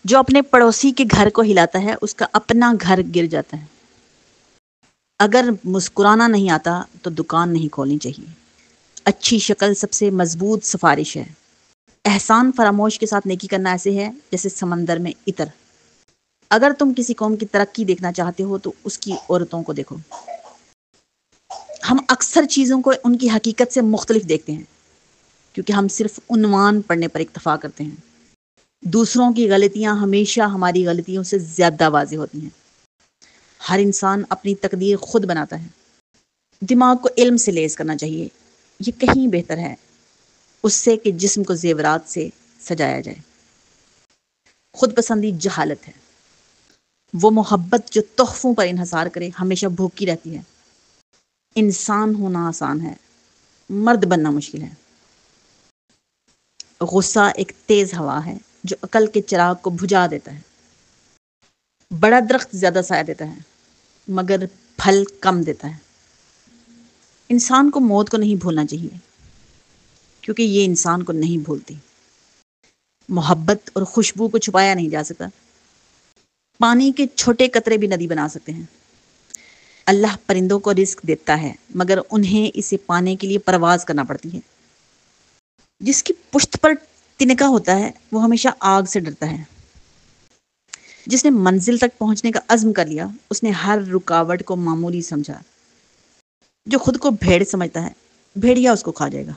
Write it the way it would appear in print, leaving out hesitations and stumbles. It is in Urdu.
جو اپنے پڑوسی کے گھر کو ہلاتا ہے اس کا اپنا گھر گر جاتا ہے۔ اگر مسکرانا نہیں آتا تو دکان نہیں کھولنی چاہیے۔ اچھی شکل سب سے مضبوط سفارش ہے۔ احسان فراموش کے ساتھ نیکی کرنا ایسے ہے جیسے سمندر میں عطر۔ اگر تم کسی قوم کی ترقی دیکھنا چاہتے ہو تو اس کی عورتوں کو دیکھو۔ ہم اکثر چیزوں کو ان کی حقیقت سے مختلف دیکھتے ہیں کیونکہ ہم صرف عنوان پڑھنے پر اکتفا کرتے ہیں۔ دوسروں کی غلطیاں ہمیشہ ہماری غلطیوں سے زیادہ واضح ہوتی ہیں۔ ہر انسان اپنی تقدیر خود بناتا ہے۔ دماغ کو علم سے لیس کرنا چاہیے، یہ کہیں بہتر ہے اس سے کہ جسم کو زیورات سے سجایا جائے۔ خود پسندی جہالت ہے۔ وہ محبت جو تحفوں پر انحصار کرے ہمیشہ بھوکی رہتی ہے۔ انسان ہونا آسان ہے، مرد بننا مشکل ہے۔ غصہ ایک تیز ہوا ہے جو عقل کے چراغ کو بجھا دیتا ہے۔ بڑا درخت زیادہ سایہ دیتا ہے مگر پھل کم دیتا ہے۔ انسان کو موت کو نہیں بھولنا چاہیے کیونکہ یہ انسان کو نہیں بھولتی۔ محبت اور خوشبو کو چھپایا نہیں جا سکتا۔ پانی کے چھوٹے قطرے بھی ندی بنا سکتے ہیں۔ اللہ پرندوں کو رزق دیتا ہے مگر انہیں اسے پانے کے لیے پرواز کرنا پڑتی ہے۔ جس کی پشت پر تنکا ہوتا ہے وہ ہمیشہ آگ سے ڈرتا ہے۔ جس نے منزل تک پہنچنے کا عزم کر لیا اس نے ہر رکاوٹ کو معمولی سمجھا۔ جو خود کو بھیڑ سمجھتا ہے بھیڑیا اس کو کھا جائے گا۔